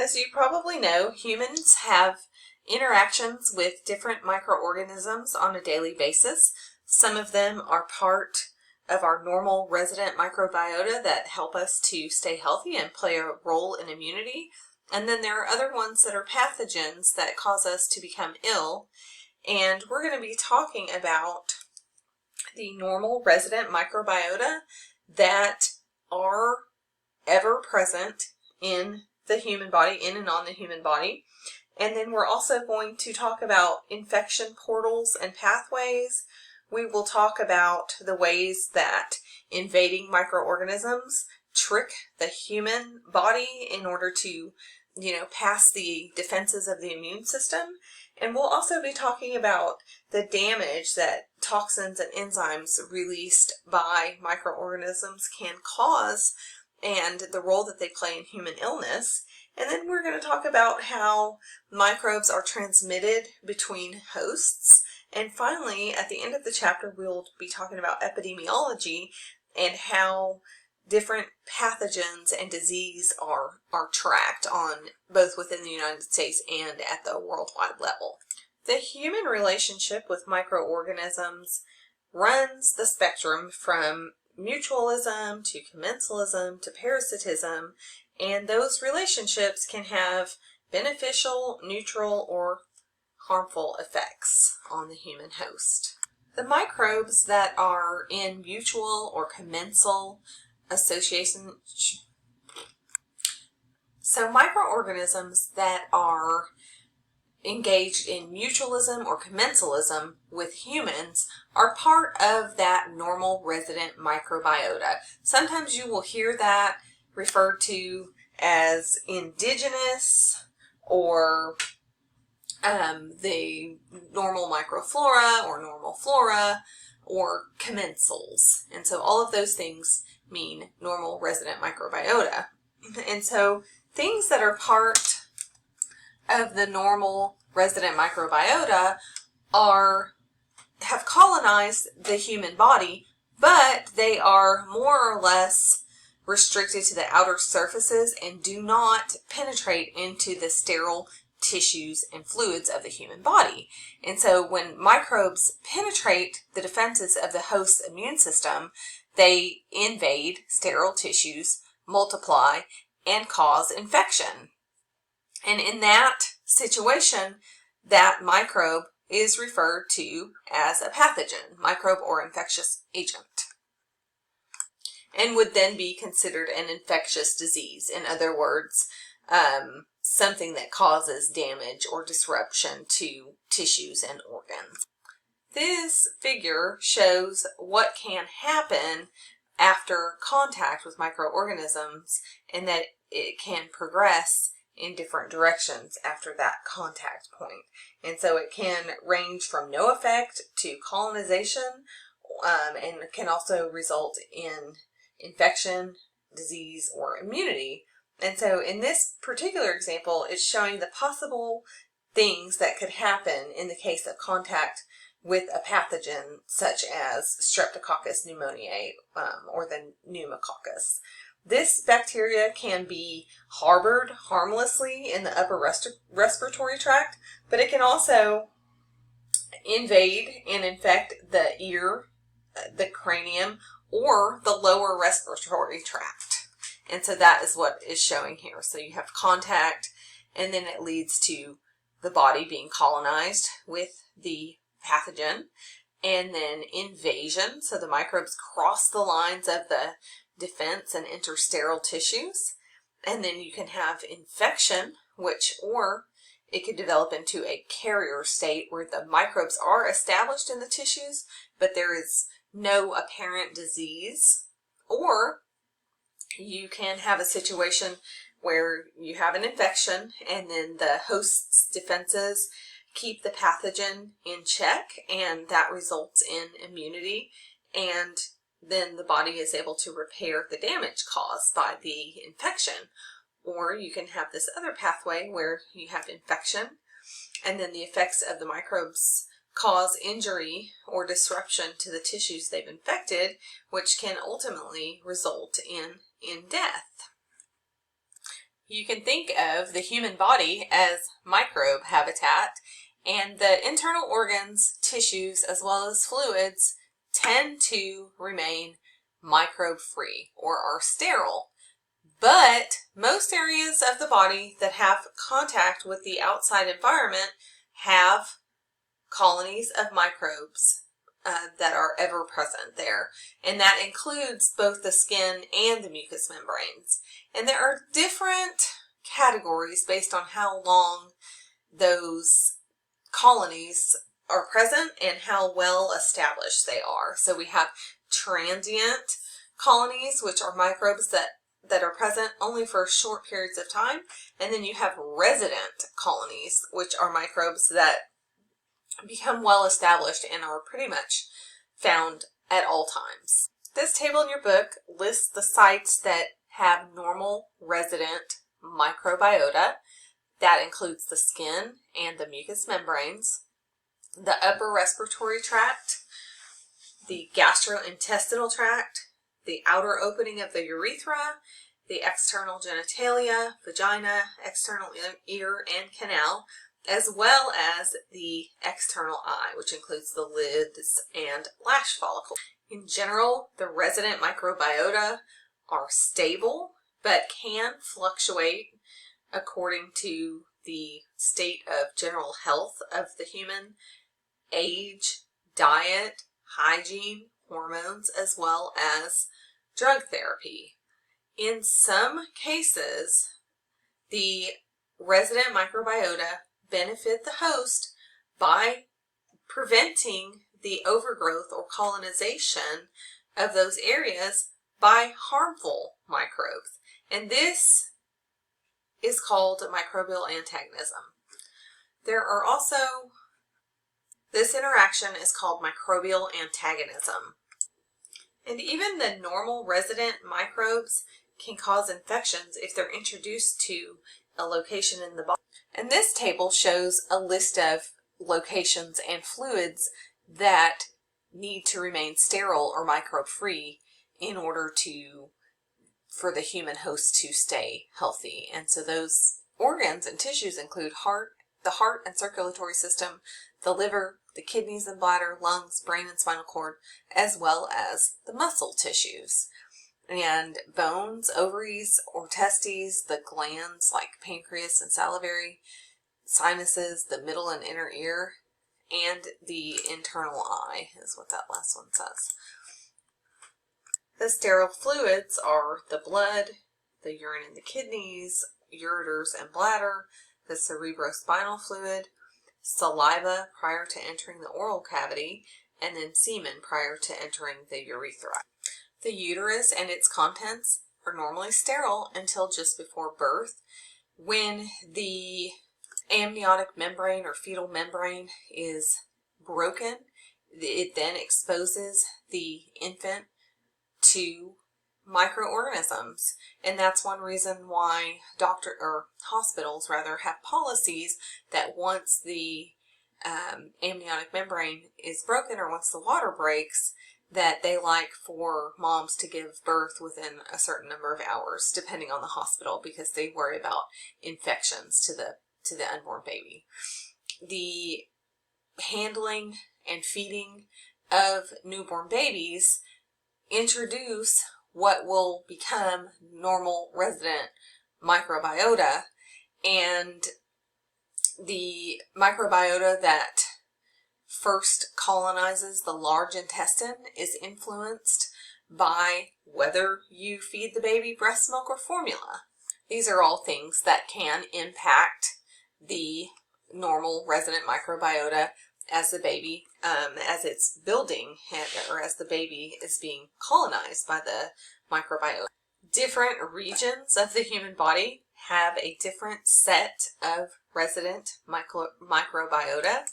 As you probably know, humans have interactions with different microorganisms on a daily basis. Some of them are part of our normal resident microbiota that help us to stay healthy and play a role in immunity. And then there are other ones that are pathogens that cause us to become ill. And we're going to be talking about the normal resident microbiota that are ever present in the human body, in and on the human body. And then we're also going to talk about infection portals and pathways. We will talk about the ways that invading microorganisms trick the human body in order to, pass the defenses of the immune system. And we'll also be talking about the damage that toxins and enzymes released by microorganisms can cause and the role that they play in human illness. And then we're going to talk about how microbes are transmitted between hosts. And finally, at the end of the chapter, we'll be talking about epidemiology and how different pathogens and disease are tracked on both within the United States and at the worldwide level. The human relationship with microorganisms runs the spectrum from mutualism to commensalism to parasitism, and those relationships can have beneficial, neutral, or harmful effects on the human host. The microbes that are in mutual or commensal association, so microorganisms that are engaged in mutualism or commensalism with humans are part of that normal resident microbiota. Sometimes you will hear that referred to as indigenous or the normal microflora or normal flora or commensals. And so all of those things mean normal resident microbiota. And so things that are part of the normal resident microbiota have colonized the human body, but they are more or less restricted to the outer surfaces and do not penetrate into the sterile tissues and fluids of the human body. And so when microbes penetrate the defenses of the host's immune system, they invade sterile tissues, multiply, and cause infection. And in that situation, that microbe is referred to as a pathogen, microbe or infectious agent, and would then be considered an infectious disease. In other words, something that causes damage or disruption to tissues and organs. This figure shows what can happen after contact with microorganisms and that it can progress in different directions after that contact point. And so it can range from no effect to colonization, and can also result in infection, disease, or immunity. And so in this particular example, it's showing the possible things that could happen in the case of contact with a pathogen such as Streptococcus pneumoniae or the pneumococcus. This bacteria can be harbored harmlessly in the upper respiratory tract, but it can also invade and infect the ear, the cranium, or the lower respiratory tract. And so that is what is showing here. So you have contact, and then it leads to the body being colonized with the pathogen, and then invasion. So the microbes cross the lines of the defense and enter sterile tissues. And then you can have infection, or it could develop into a carrier state where the microbes are established in the tissues, but there is no apparent disease. Or you can have a situation where you have an infection and then the host's defenses keep the pathogen in check, and that results in immunity, and then the body is able to repair the damage caused by the infection. Or you can have this other pathway where you have infection, and then the effects of the microbes cause injury or disruption to the tissues they've infected, which can ultimately result in death. You can think of the human body as microbe habitat, and the internal organs, tissues, as well as fluids tend to remain microbe-free or are sterile. But most areas of the body that have contact with the outside environment have colonies of microbes that are ever present there. And that includes both the skin and the mucous membranes. And there are different categories based on how long those colonies are present and how well established they are. So we have transient colonies, which are microbes that are present only for short periods of time. And then you have resident colonies, which are microbes that become well established and are pretty much found at all times. This table in your book lists the sites that have normal resident microbiota. That includes the skin and the mucous membranes, the upper respiratory tract, the gastrointestinal tract, the outer opening of the urethra, the external genitalia, vagina, external ear and canal, as well as the external eye, which includes the lids and lash follicles. In general, the resident microbiota are stable, but can fluctuate according to the state of general health of the human, age, diet, hygiene, hormones, as well as drug therapy. In some cases, the resident microbiota benefit the host by preventing the overgrowth or colonization of those areas by harmful microbes. And this is called microbial antagonism. This interaction is called microbial antagonism. And even the normal resident microbes can cause infections if they're introduced to a location in the body. And this table shows a list of locations and fluids that need to remain sterile or microbe-free in order for the human host to stay healthy. And so those organs and tissues include the heart and circulatory system, the liver, the kidneys and bladder, lungs, brain and spinal cord, as well as the muscle tissues. And bones, ovaries or testes, the glands like pancreas and salivary, sinuses, the middle and inner ear, and the internal eye is what that last one says. The sterile fluids are the blood, the urine in the kidneys, ureters and bladder, the cerebrospinal fluid, saliva prior to entering the oral cavity, and then semen prior to entering the urethra. The uterus and its contents are normally sterile until just before birth. When the amniotic membrane or fetal membrane is broken, it then exposes the infant to microorganisms, and that's one reason why hospitals have policies that once the amniotic membrane is broken or once the water breaks, that they like for moms to give birth within a certain number of hours, depending on the hospital, because they worry about infections to the unborn baby. The handling and feeding of newborn babies introduce what will become normal resident microbiota, and the microbiota that first colonizes the large intestine is influenced by whether you feed the baby breast milk or formula. These are all things that can impact the normal resident microbiota as the baby, as it's building, or as the baby is being colonized by the microbiota. Different regions of the human body have a different set of resident microbiota,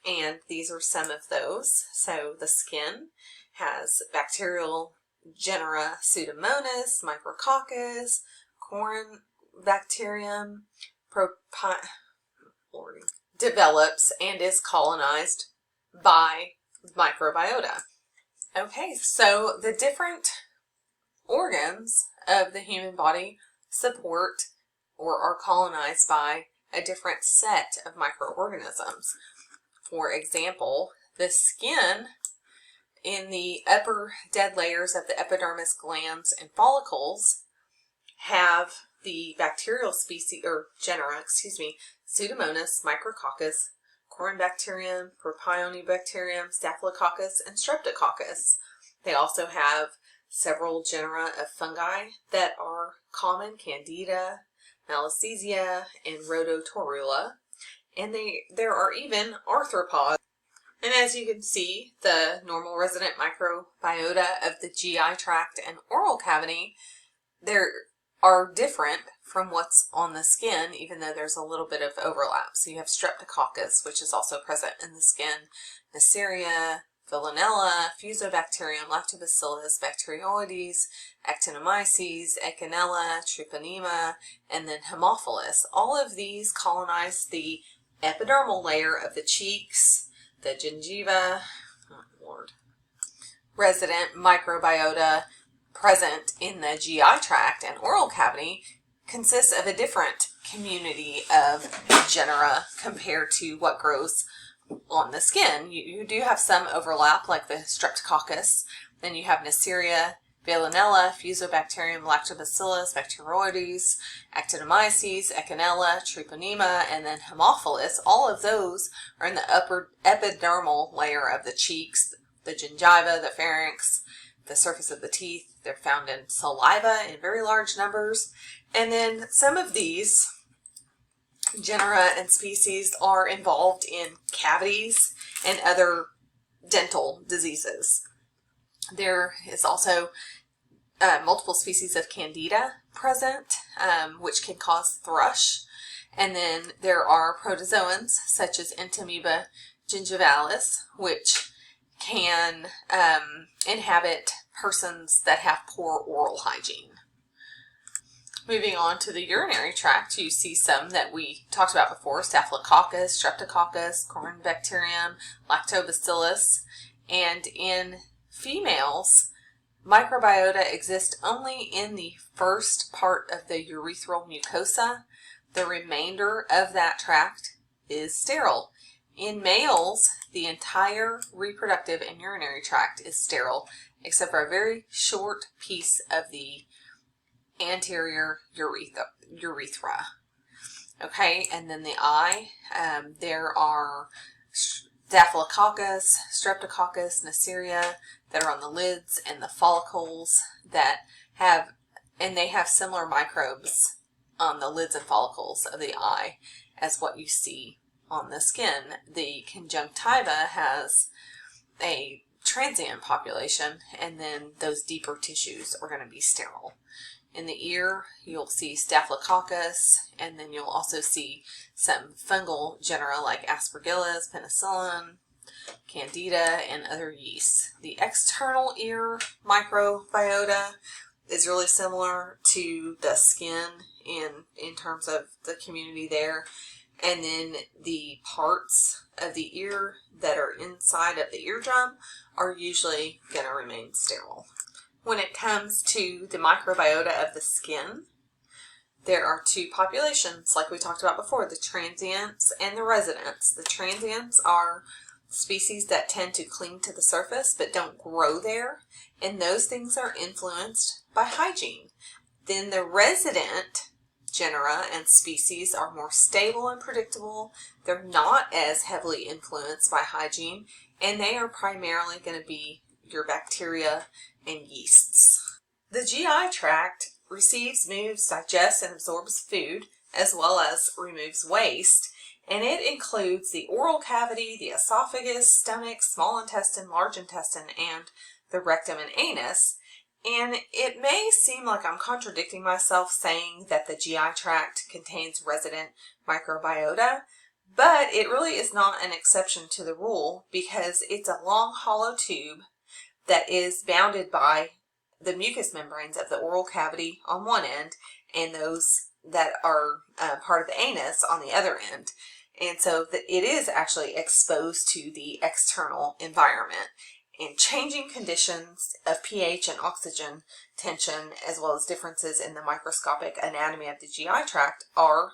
and these are some of those. So the skin has bacterial genera Pseudomonas, Micrococcus, Corynebacterium, develops and is colonized by microbiota. Okay, so the different organs of the human body support or are colonized by a different set of microorganisms. For example, the skin in the upper dead layers of the epidermis, glands, and follicles have the bacterial species, or genera, Pseudomonas, Micrococcus, Corynebacterium, Propionibacterium, Staphylococcus, and Streptococcus. They also have several genera of fungi that are common: Candida, Malassezia, and Rhodotorula. And there are even arthropods. And as you can see, the normal resident microbiota of the GI tract and oral cavity, are different from what's on the skin, even though there's a little bit of overlap. So you have Streptococcus, which is also present in the skin, Neisseria, Villanella, Fusobacterium, Lactobacillus, Bacteroides, Actinomyces, Echinella, Treponema, and then Haemophilus. All of these colonize the epidermal layer of the cheeks, the gingiva, resident microbiota present in the GI tract and oral cavity consists of a different community of genera compared to what grows on the skin. You do have some overlap, like the Streptococcus. Then you have Neisseria, Villanella, Fusobacterium, Lactobacillus, Bacteroides, Actinomyces, Echinella, Treponema, and then Haemophilus. All of those are in the upper epidermal layer of the cheeks, the gingiva, the pharynx, the surface of the teeth. They're found in saliva in very large numbers. And then some of these genera and species are involved in cavities and other dental diseases. There is also multiple species of Candida present, which can cause thrush. And then there are protozoans such as Entamoeba gingivalis, which can inhabit persons that have poor oral hygiene. Moving on to the urinary tract, you see some that we talked about before: Staphylococcus, Streptococcus, Corynebacterium, Lactobacillus. And in females, microbiota exist only in the first part of the urethral mucosa. The remainder of that tract is sterile. In males, the entire reproductive and urinary tract is sterile, except for a very short piece of the anterior urethra. Okay, and then the eye, there are Staphylococcus, Streptococcus, Neisseria that are on the lids and the follicles that have, and they have similar microbes on the lids and follicles of the eye as what you see on the skin. The conjunctiva has a transient population, and then those deeper tissues are going to be sterile. In the ear, you'll see Staphylococcus, and then you'll also see some fungal genera like Aspergillus, Penicillin, Candida, and other yeasts. The external ear microbiota is really similar to the skin in terms of the community there. And then the parts of the ear that are inside of the eardrum are usually going to remain sterile. When it comes to the microbiota of the skin, there are two populations, like we talked about before: the transients and the residents. The transients are species that tend to cling to the surface but don't grow there, and those things are influenced by hygiene. Then the resident genera and species are more stable and predictable. They're not as heavily influenced by hygiene, and they are primarily going to be your bacteria and yeasts. The GI tract receives, moves, digests, and absorbs food, as well as removes waste, and it includes the oral cavity, the esophagus, stomach, small intestine, large intestine, and the rectum and anus. And it may seem like I'm contradicting myself saying that the GI tract contains resident microbiota, but it really is not an exception to the rule, because it's a long hollow tube that is bounded by the mucous membranes of the oral cavity on one end, and those that are part of the anus on the other end. And so it is actually exposed to the external environment. And changing conditions of pH and oxygen tension, as well as differences in the microscopic anatomy of the GI tract, are